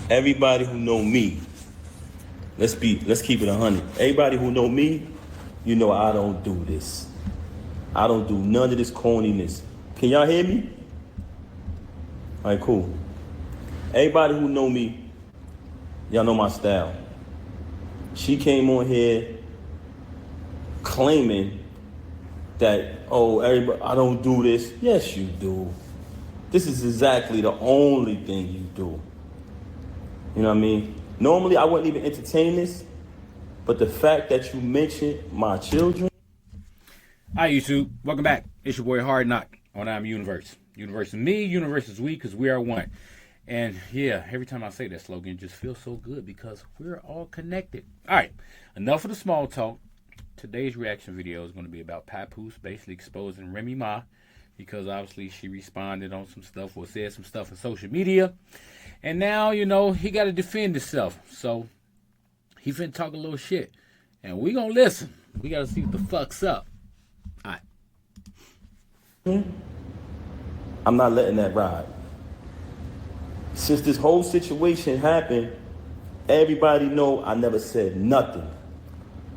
Everybody who know me, let's keep it 100. Everybody who know me, you know I don't do this. I don't do none of this corniness. Can y'all hear me? All right, cool. Everybody who know me, y'all know my style. She came on here claiming that, oh, everybody, I don't do this. Yes, you do. This is exactly the only thing you do. You know what I mean? Normally, I wouldn't even entertain this, but the fact that you mentioned my children. Hi, YouTube. Welcome back. It's your boy Hard Knock on I'm Universe. Universe is me, universe is we, because we are one. And yeah, every time I say that slogan, it just feels so good because we're all connected. All right, enough of the small talk. Today's reaction video is going to be about PAPOOSE basically exposing Remy Ma, because obviously she responded on some stuff or said some stuff on social media. And now, you know, he got to defend himself. So he finna talk a little shit. And we going to listen. We got to see what the fuck's up. All right. I'm not letting that ride. Since this whole situation happened, everybody know I never said nothing.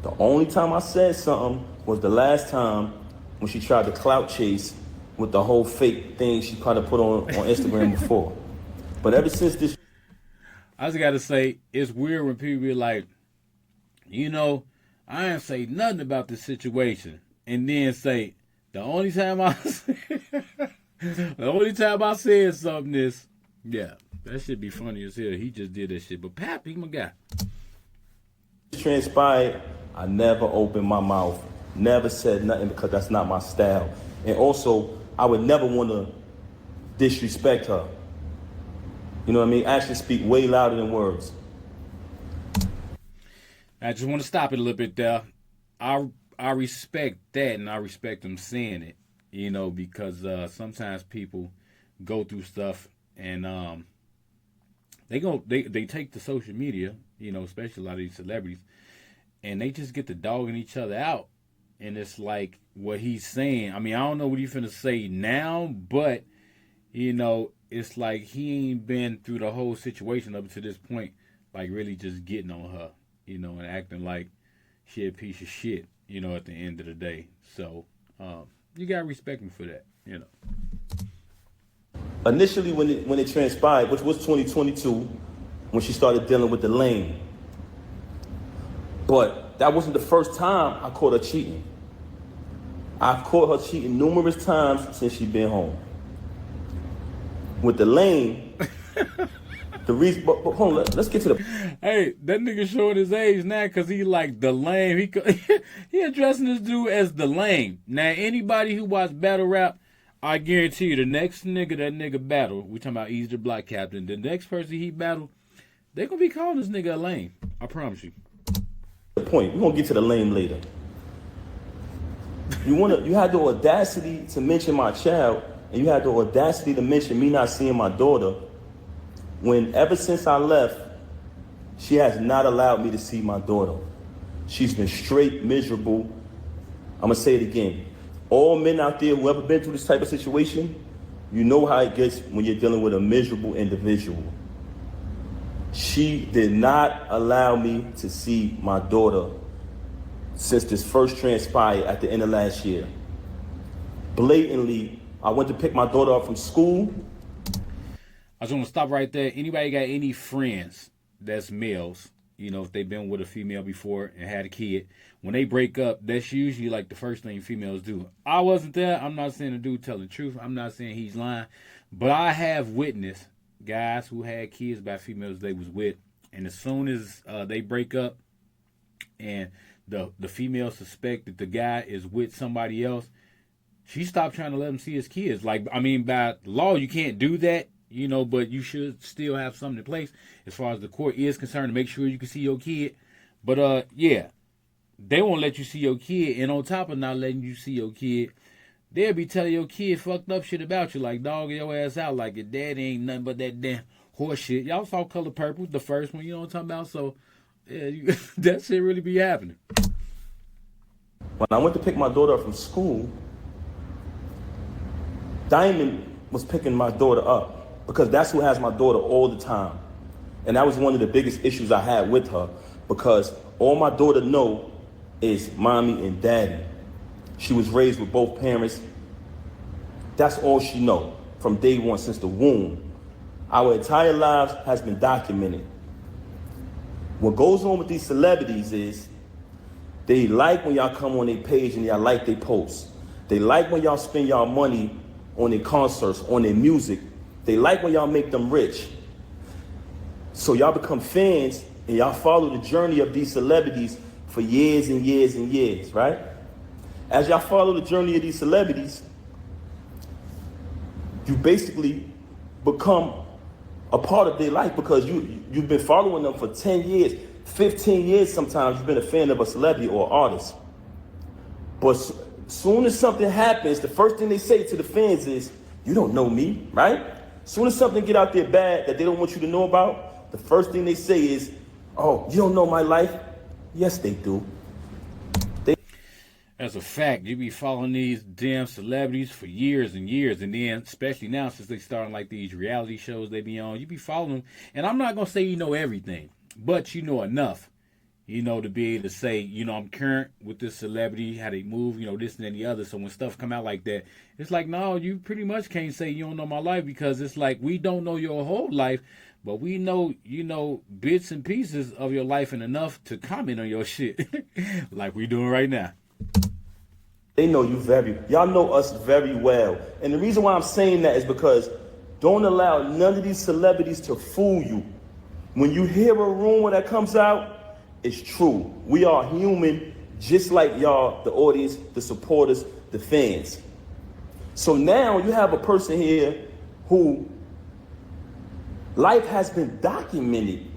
The only time I said something was the last time when she tried to clout chase with the whole fake thing she kind of put on Instagram before. But ever since this... I just got to say, it's weird when people be like, you know, I ain't say nothing about this situation. And then say, the only time I said something is, yeah, that should be funny as hell. He just did that shit. But Pap, he my guy. Transpired, I never opened my mouth, never said nothing, because that's not my style. And also, I would never want to disrespect her. You know what I mean? Actions speak way louder than words. I just want to stop it a little bit there. I respect that, and I respect them saying it, you know, because sometimes people go through stuff and they take to social media, you know, especially a lot of these celebrities, and they just get to dogging each other out. And it's like what he's saying. I mean, I don't know what he's finna say now, but, you know, it's like he ain't been through the whole situation up to this point, like really just getting on her, you know, and acting like she a piece of shit, you know, at the end of the day. So you gotta respect him for that, you know. Initially, when it transpired, which was 2022, when she started dealing with the lane. But that wasn't the first time I caught her cheating. I've caught her cheating numerous times since she's been home. With the lane, the reason, but hold on, let's get to the... Hey, that nigga showing his age now because he like the lame. He addressing this dude as the lame. Now, anybody who watch battle rap, I guarantee you, the next nigga that nigga battle, we talking about Ease the Block Captain, the next person he battle, they gonna be calling this nigga a lame. I promise you. The point, we're gonna get to the lame later. You had the audacity to mention my child, and you had the audacity to mention me not seeing my daughter, when ever since I left, she has not allowed me to see my daughter. She's been straight miserable. I'm gonna say it again. All men out there who ever been through this type of situation, you know how it gets when you're dealing with a miserable individual. She did not allow me to see my daughter since this first transpired at the end of last year. Blatantly, I went to pick my daughter up from school. I just want to stop right there. Anybody got any friends that's males, you know, if they've been with a female before and had a kid, when they break up, that's usually like the first thing females do. I wasn't there. I'm not saying the dude telling the truth. I'm not saying he's lying. But I have witnessed guys who had kids by females they was with, and as soon as they break up and the female suspect that the guy is with somebody else, she stopped trying to let him see his kids. Like, I mean, by law, you can't do that, you know, but you should still have something in place as far as the court is concerned to make sure you can see your kid. But, yeah, they won't let you see your kid. And on top of not letting you see your kid, they'll be telling your kid fucked up shit about you, like dog your ass out, like your daddy ain't nothing but that damn horse shit. Y'all saw Color Purple, the first one, you know what I'm talking about? So, yeah, that shit really be happening. When I went to pick my daughter up from school, Diamond was picking my daughter up, because that's who has my daughter all the time. And that was one of the biggest issues I had with her, because all my daughter know is mommy and daddy. She was raised with both parents. That's all she know from day one, since the womb. Our entire lives has been documented. What goes on with these celebrities is they like when y'all come on their page and y'all like their posts. They like when y'all spend y'all money on their concerts, on their music. They like when y'all make them rich. So y'all become fans and y'all follow the journey of these celebrities for years and years and years, right? As y'all follow the journey of these celebrities, you basically become a part of their life, because you've been following them for 10 years, 15 years sometimes. You've been a fan of a celebrity or artist. But soon as something happens, the first thing they say to the fans is, you don't know me, right? Soon as something get out there bad that they don't want you to know about, the first thing they say is, oh, you don't know my life? Yes, they do. That's a fact. You be following these damn celebrities for years and years, and then especially now since they starting like these reality shows they be on, you be following them. And I'm not gonna say you know everything, but you know enough, to be able to say, I'm current with this celebrity, how they move, this and the other. So when stuff come out like that, it's like, no, you pretty much can't say you don't know my life, because it's like we don't know your whole life, but we know, bits and pieces of your life and enough to comment on your shit, like we doing right now. They know y'all know us very well. And the reason why I'm saying that is because don't allow none of these celebrities to fool you. When you hear a rumor that comes out, it's true. We are human, just like y'all, the audience, the supporters, the fans. So now you have a person here who life has been documented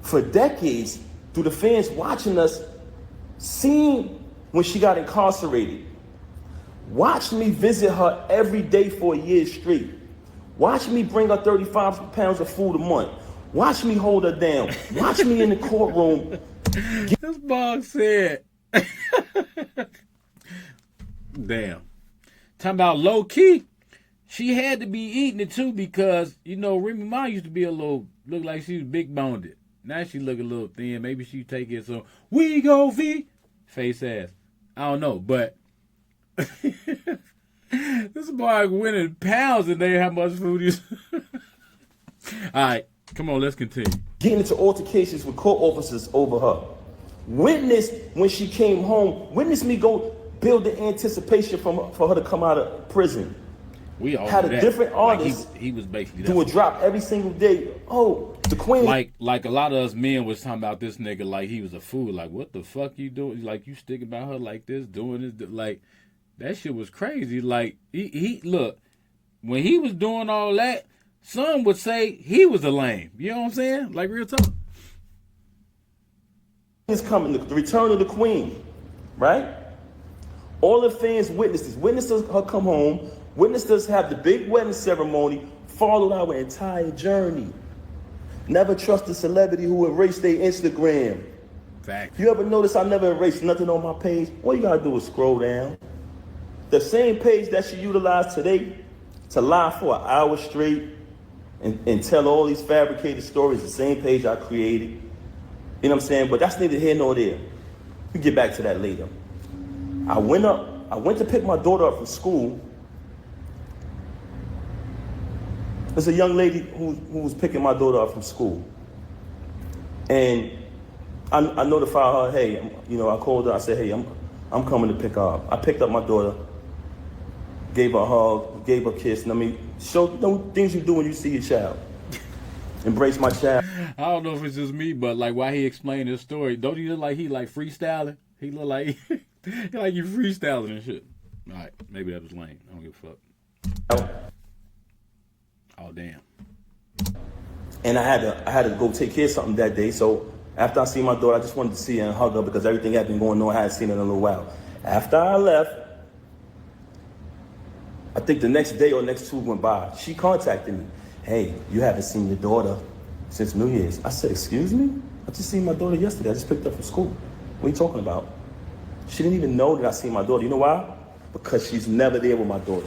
for decades through the fans watching us, seeing when she got incarcerated. Watch me visit her every day for a year straight. Watch me bring her 35 pounds of food a month. Watch me hold her down. Watch me in the courtroom. This bug said, damn. Talking about low key, she had to be eating it too, because, Remy Ma used to be look like she was big boned. Now she look a little thin. Maybe she take it some we go V face ass. I don't know, but this boy winning pounds a day. How much food is? All right, come on, let's continue. Getting into altercations with court officers over her. Witness when she came home. Witness me go build the anticipation for her to come out of prison. We all had a different artist. He was basically do a drop every single day. Oh, the queen. Like a lot of us men was talking about this nigga like he was a fool. Like, what the fuck you doing? Like, you sticking about her like this, doing this, like that shit was crazy. Like he look, when he was doing all that, some would say he was a lame. You know what I'm saying? Like, real talk. It's coming, the return of the queen, right? All the fans witnessed her come home, witnessed us have the big wedding ceremony, followed our entire journey. Never trust a celebrity who erased their Instagram. Fact. You ever notice I never erased nothing on my page? All you gotta do is scroll down. The same page that she utilized today to lie for an hour straight and tell all these fabricated stories, the same page I created. You know what I'm saying? But that's neither here nor there. We get back to that later. I went to pick my daughter up from school. There's a young lady who was picking my daughter up from school. And I notified her, hey, I called her, I said, hey, I'm coming to pick her up. I picked up my daughter, gave her a hug, gave her a kiss, and show things you do when you see your child. Embrace my child. I don't know if it's just me, but like while he explained his story, don't he look like he like freestyling? He look like like you freestyling and shit. All right, maybe that was lame. I don't give a fuck. Oh damn. And I had to go take care of something that day. So after I seen my daughter, I just wanted to see her and hug her because everything had been going on. I hadn't seen her in a little while. After I left, I think the next day or next 2 went by. She contacted me. Hey, you haven't seen your daughter since New Year's. I said, excuse me? I just seen my daughter yesterday. I just picked her up from school. What are you talking about? She didn't even know that I seen my daughter. You know why? Because she's never there with my daughter.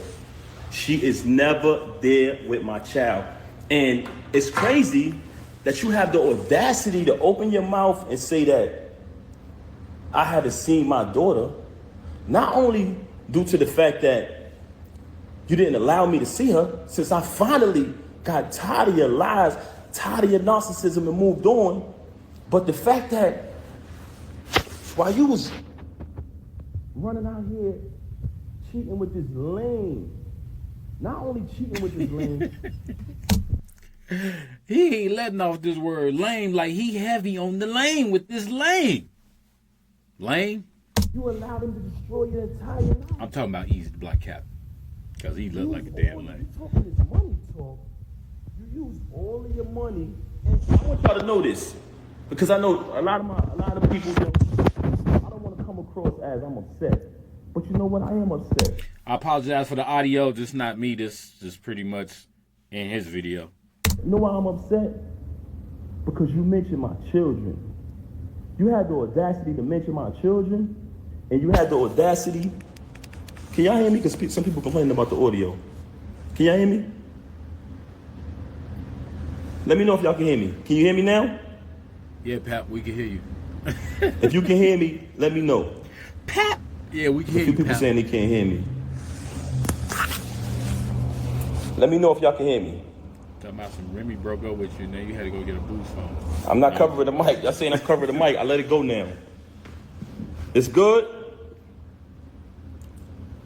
She is never there with my child. And it's crazy that you have the audacity to open your mouth and say that I haven't seen my daughter, not only due to the fact that you didn't allow me to see her, since I finally got tired of your lies, tired of your narcissism and moved on, but the fact that while you was running out here cheating with this lame, not only cheating with this lame, he ain't letting off this word lame, like he heavy on the lame with this lame. Lame? You allowed him to destroy your entire life. I'm talking about Easy the Black Cap, because he looked like a damn lame. You talking this money talk, you use all of your money, and I want y'all to know this, because I know a lot of people, I don't want to come across as I'm upset, but you know what, I am upset. I apologize for the audio, this is not me, this is pretty much in his video. You know why I'm upset? Because you mentioned my children. You had the audacity to mention my children, and you had the audacity. Can y'all hear me? Because some people complaining about the audio. Can y'all hear me? Let me know if y'all can hear me. Can you hear me now? Yeah, Pap, we can hear you. If you can hear me, let me know. Pap! Yeah, we can hear A few you, people Pap. saying they can't hear me. Let me know if y'all can hear me. Talking about some Remy broke up with you, and then you had to go get a boost phone. I'm not covering the mic. Y'all saying I'm covering the mic. I let it go now. It's good?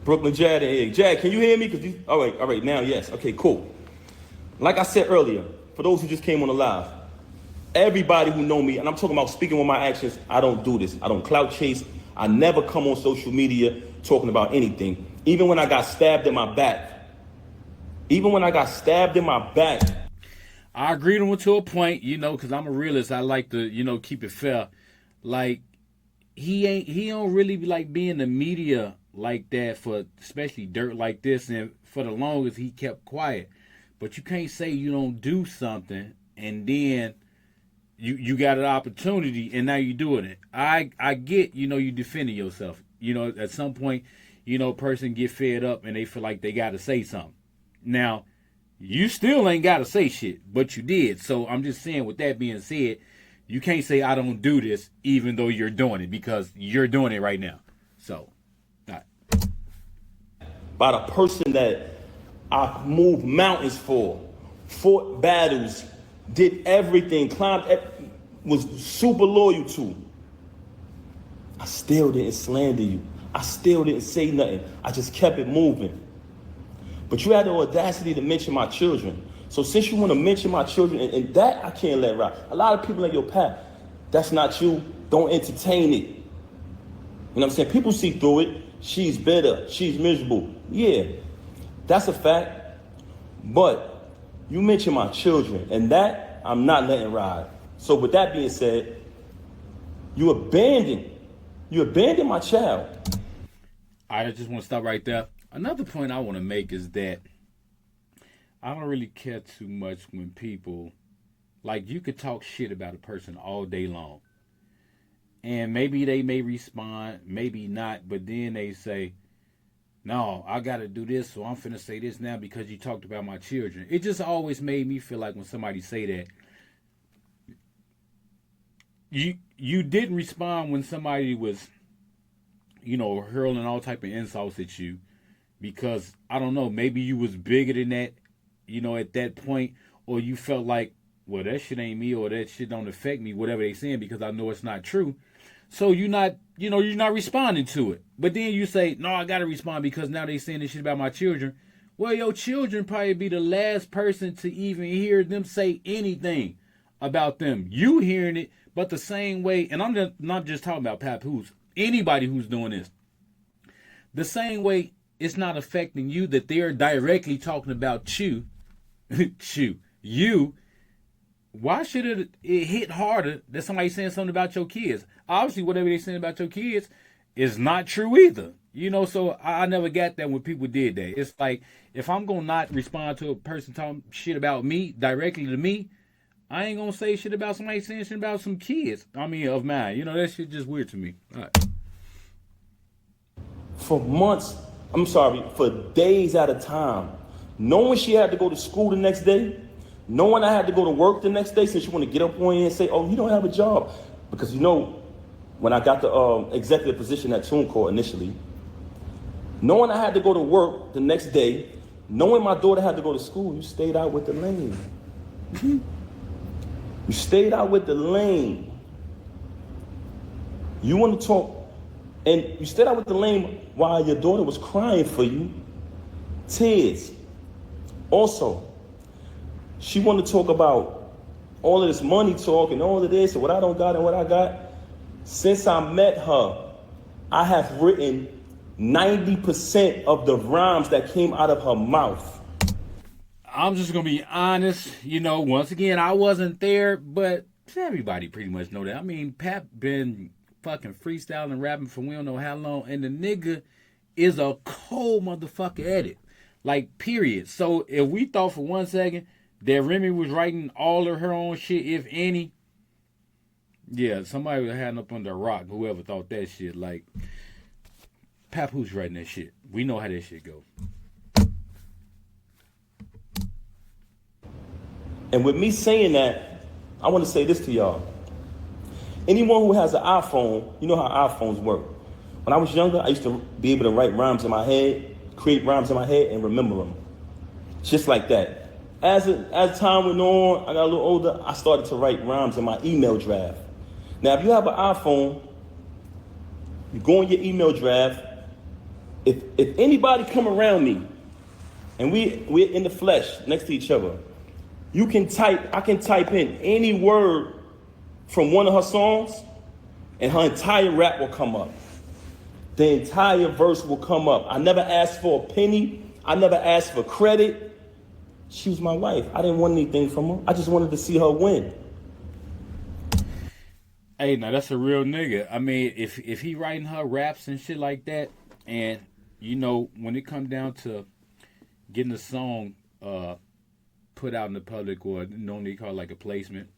Brooklyn Jad in here. Jad, can you hear me? All right, now, yes. Okay, cool. Like I said earlier, for those who just came on the live, everybody who know me, and I'm talking about speaking with my actions, I don't do this. I don't clout chase. I never come on social media talking about anything. Even when I got stabbed in my back. I agreed with him to a point, because I'm a realist. I like to, keep it fair. Like, he don't really be like being the media like that for especially dirt like this, and for the longest he kept quiet. But you can't say you don't do something and then you got an opportunity and now you're doing it. I get, you defending yourself. At some point, a person get fed up and they feel like they gotta say something. Now, you still ain't got to say shit, but you did. So I'm just saying, with that being said, you can't say I don't do this even though you're doing it, because you're doing it right now. So, all right. By the person that I moved mountains for, fought battles, did everything, was super loyal to. I still didn't slander you. I still didn't say nothing. I just kept it moving. But you had the audacity to mention my children. So since you want to mention my children, and that I can't let ride. A lot of people like, yo, Pat, that's not you. Don't entertain it. You know what I'm saying? People see through it. She's bitter. She's miserable. Yeah, that's a fact. But you mentioned my children, and that I'm not letting ride. So with that being said, you abandoned my child. I just want to stop right there. Another point I want to make is that I don't really care too much when people, like, you could talk shit about a person all day long. And maybe they may respond, maybe not, but then they say, no, I got to do this, so I'm finna say this now because you talked about my children. It just always made me feel like when somebody say that, you didn't respond when somebody was, hurling all type of insults at you. Because, I don't know, maybe you was bigger than that, at that point, or you felt like, well, that shit ain't me, or that shit don't affect me, whatever they saying, because I know it's not true. So you're not responding to it. But then you say, no, I gotta respond because now they saying this shit about my children. Well, your children probably be the last person to even hear them say anything about them. You hearing it, but the same way, and I'm not just talking about PAPOOSE, anybody who's doing this, the same way it's not affecting you that they're directly talking about you. You. Why should it hit harder that somebody's saying something about your kids? Obviously, whatever they're saying about your kids is not true either. So I never got that when people did that. It's like, if I'm going to not respond to a person talking shit about me directly to me, I ain't going to say shit about somebody saying shit about some kids. Of mine. That shit just weird to me. All right. For days at a time, knowing she had to go to school the next day, Knowing I had to go to work the next day, since you want to get up on you and say, oh, you don't have a job. Because you know, when I got the executive position at TuneCore initially, knowing I had to go to work the next day, knowing my daughter had to go to school, you stayed out with the lane. You stayed out with the lane. You want to talk, and you stayed out with the lane while your daughter was crying for you. Tears. Also, she wanted to talk about all of this money talk and all of this and what I don't got and what I got. Since I met her, I have written 90% of the rhymes that came out of her mouth. I'm just going to be honest. You know, once again, I wasn't there, but everybody pretty much know that. I mean, Pap been fucking freestyling and rapping for we don't know how long, and the nigga is a cold motherfucker at it. Like, period. So if we thought for 1 second that Remy was writing all of her own shit, if any, yeah, somebody would have had up under a rock, whoever thought that shit. Like, PAPOOSE writing that shit. We know how that shit go. And with me saying that, I want to say this to y'all. Anyone who has an iPhone, you know how iPhones work. When I was younger, I used to be able to write rhymes in my head, create rhymes in my head, and remember them. Just like that. As time went on, I got a little older, I started to write rhymes in my email draft. Now, if you have an iPhone, you go in your email draft. If anybody come around me, and we're in the flesh next to each other, I can type in any word from one of her songs, and her entire rap will come up. The entire verse will come up. I never asked for a penny. I never asked for credit. She was my wife. I didn't want anything from her. I just wanted to see her win. Hey, now that's a real nigga. I mean, if he writing her raps and shit like that, and you know, when it comes down to getting a song put out in the public, or normally called like a placement,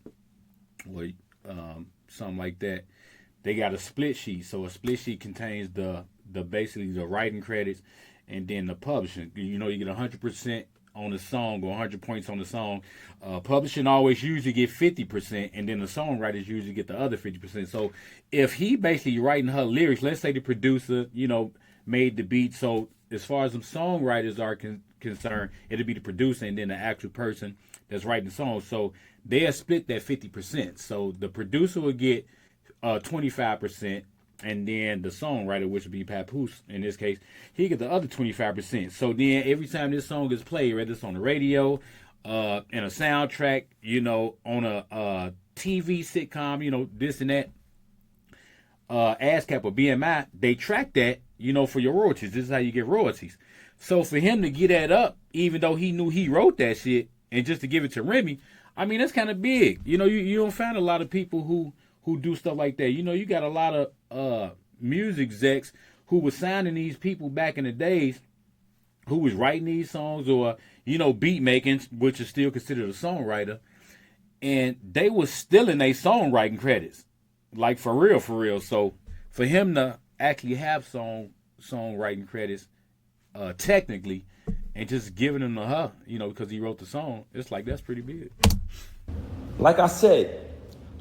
or something like that, they got a split sheet. So a split sheet contains the basically the writing credits and then the publishing. You know, you get 100% on the song or 100 points on the song. Publishing always usually get 50%, and then the songwriters usually get the other 50%. So if he basically writing her lyrics, let's say the producer, you know, made the beat. So as far as some songwriters are concerned, it'll be the producer and then the actual person that's writing the song. So they'll split that 50%. So the producer will get 25%, and then the songwriter, which would be PAPOOSE in this case, he get the other 25%. So then every time this song is played, whether it's on the radio, in a soundtrack, you know, on a TV sitcom, you know, this and that, ASCAP or BMI, they track that, you know, for your royalties. This is how you get royalties. So for him to get that up, even though he knew he wrote that shit, and just to give it to Remy, I mean, that's kind of big. You know, you don't find a lot of people who do stuff like that. You know, you got a lot of music execs who was signing these people back in the days who was writing these songs, or, you know, beat making, which is still considered a songwriter, and they was still in their songwriting credits. Like, for real. So for him to actually have songwriting credits, technically, and just giving them to her, you know, because he wrote the song, it's like, that's pretty big. Like I said,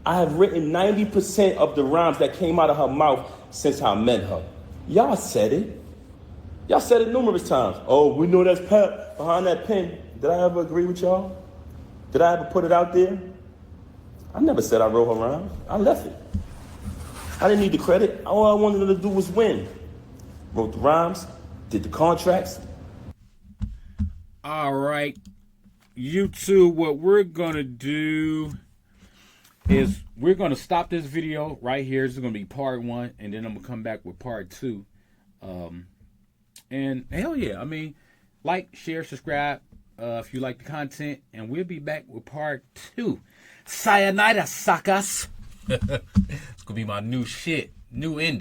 I have written 90% of the rhymes that came out of her mouth since I met her. Y'all said it. Y'all said it numerous times. Oh, we know that's Pap behind that pen. Did I ever agree with y'all? Did I ever put it out there? I never said I wrote her rhymes. I left it. I didn't need the credit. All I wanted her to do was win. Wrote the rhymes, did the contracts. All right. YouTube, what we're going to do is we're going to stop this video right here. This is going to be part 1, and then I'm going to come back with part 2. And hell yeah, I mean, like, share, subscribe if you like the content, and we'll be back with part 2. Sayonara, suckers. It's going to be my new shit, new ending.